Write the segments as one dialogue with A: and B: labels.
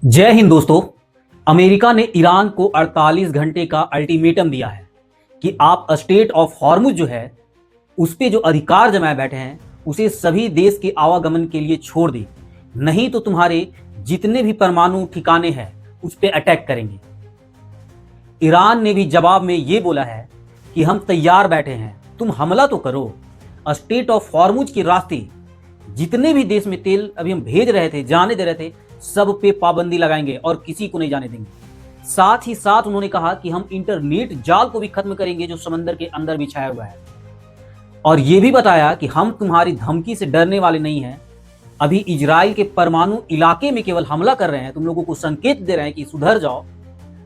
A: जय हिंद दोस्तों। अमेरिका ने ईरान को 48 घंटे का अल्टीमेटम दिया है कि आप स्टेट ऑफ हॉर्मुज जो है उस पे जो अधिकार जमाए बैठे हैं उसे सभी देश के आवागमन के लिए छोड़ दें, नहीं तो तुम्हारे जितने भी परमाणु ठिकाने हैं उस पे अटैक करेंगे। ईरान ने भी जवाब में ये बोला है कि हम तैयार बैठे हैं, तुम हमला तो करो। स्टेट ऑफ हॉर्मुज के रास्ते जितने भी देश में तेल अभी हम भेज रहे थे, जाने दे रहे थे, सब पे पाबंदी लगाएंगे और किसी को नहीं जाने देंगे। साथ ही साथ उन्होंने कहा कि हम इंटरनेट जाल को भी खत्म करेंगे जो समंदर के अंदर बिछाया हुआ है। और ये भी बताया कि हम तुम्हारी धमकी से डरने वाले नहीं हैं। अभी इजराइल के परमाणु इलाके में केवल हमला कर रहे हैं, तुम लोगों को संकेत दे रहे हैं कि सुधर जाओ।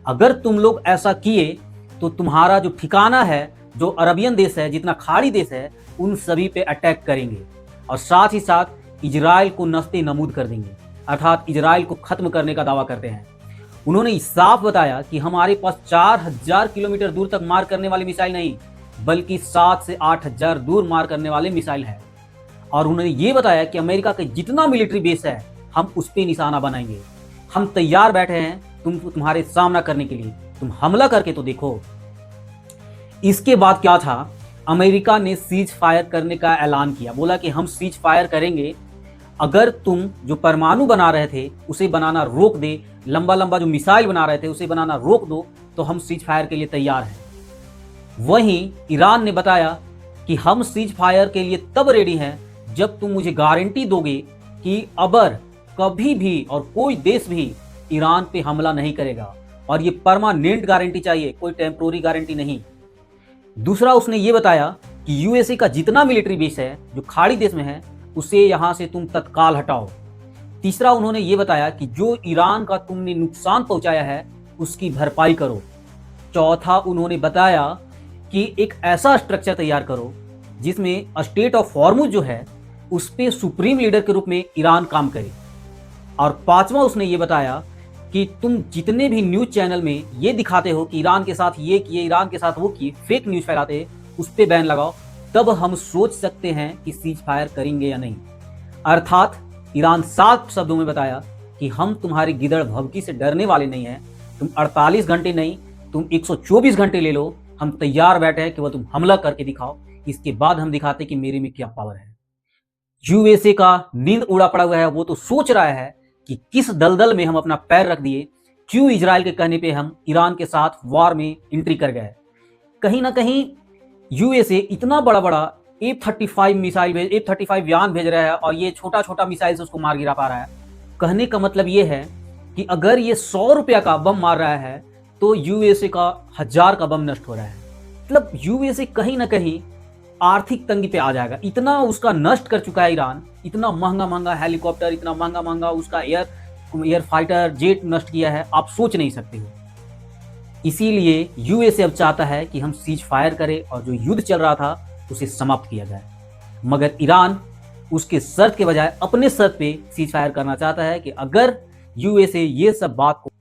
A: अगर तुम लोग ऐसा किए तो तुम्हारा जो ठिकाना है, जो अरबियन देश है, जितना खाड़ी देश है, उन सभी पे अटैक करेंगे और साथ ही साथ इजराइल को नस्ते नमूद कर देंगे, अर्थात इजराइल को खत्म करने का दावा करते हैं। उन्होंने साफ बताया कि हमारे पास 4000 किलोमीटर दूर तक मार करने वाली मिसाइल नहीं, बल्कि 7 से 8000 दूर मार करने वाले मिसाइल है। और उन्होंने ये बताया कि अमेरिका के जितना मिलिट्री बेस है हम उस पर निशाना बनाएंगे। हम तैयार बैठे हैं तुम्हारे सामना करने के लिए, तुम हमला करके तो देखो। इसके बाद क्या था, अमेरिका ने सीज फायर करने का ऐलान किया। बोला कि हम सीज फायर करेंगे अगर तुम जो परमाणु बना रहे थे उसे बनाना रोक दे, लंबा लंबा जो मिसाइल बना रहे थे उसे बनाना रोक दो, तो हम सीज फायर के लिए तैयार हैं। वहीं ईरान ने बताया कि हम सीज फायर के लिए तब रेडी हैं जब तुम मुझे गारंटी दोगे कि अगर कभी भी और कोई देश भी ईरान पे हमला नहीं करेगा, और ये परमानेंट गारंटी चाहिए, कोई टेम्पोररी गारंटी नहीं। दूसरा उसने ये बताया कि यूएसए का जितना मिलिट्री बेस है जो खाड़ी देश में है उसे यहां से तुम तत्काल हटाओ। तीसरा उन्होंने ये बताया कि जो ईरान का तुमने नुकसान पहुंचाया है उसकी भरपाई करो। चौथा उन्होंने बताया कि एक ऐसा स्ट्रक्चर तैयार करो जिसमें स्टेट ऑफ हॉर्मुज जो है उस पे सुप्रीम लीडर के रूप में ईरान काम करे। और पांचवा उसने ये बताया कि तुम जितने भी न्यूज चैनल में ये दिखाते हो कि ईरान के साथ ये किए, ईरान के साथ वो किए, फेक न्यूज फैलाते, उस पे बैन लगाओ, तब हम सोच सकते हैं कि सीज फायर करेंगे या नहीं। अर्थात ईरान साफ शब्दों में बताया कि हम तुम्हारी गिदड़ भभकी से डरने वाले नहीं हैं। तुम 48 घंटे नहीं, तुम 124 घंटे ले लो, हम तैयार बैठे हैं, केवल तुम हमला करके दिखाओ, इसके बाद हम दिखाते कि मेरे में क्या पावर है। यूएसए का नींद उड़ा पड़ा हुआ है, वो तो सोच रहा है कि किस दलदल में हम अपना पैर रख दिए, क्यों इजराइल के कहने पे हम ईरान के साथ वॉर में एंट्री कर गए। कहीं ना कहीं यूएसए इतना बड़ा बड़ा F-35 मिसाइल F-35 यान भेज रहा है और ये छोटा छोटा मिसाइल से उसको मार गिरा पा रहा है। कहने का मतलब ये है कि अगर ये 100 रुपया का बम मार रहा है तो यूएसए का 1000 का बम नष्ट हो रहा है। मतलब यूएसए कहीं ना कहीं आर्थिक तंगी पे आ जाएगा। इतना उसका नष्ट कर चुका है ईरान, इतना महंगा महंगा हेलीकॉप्टर, इतना महंगा महंगा उसका एयर फाइटर जेट नष्ट किया है, आप सोच नहीं सकते हो। इसीलिए यूएसए अब चाहता है कि हम सीज फायर करें और जो युद्ध चल रहा था उसे समाप्त किया जाए। मगर ईरान उसके शर्त के बजाय अपने शर्त पे सीज फायर करना चाहता है कि अगर यूएसए ये सब बात को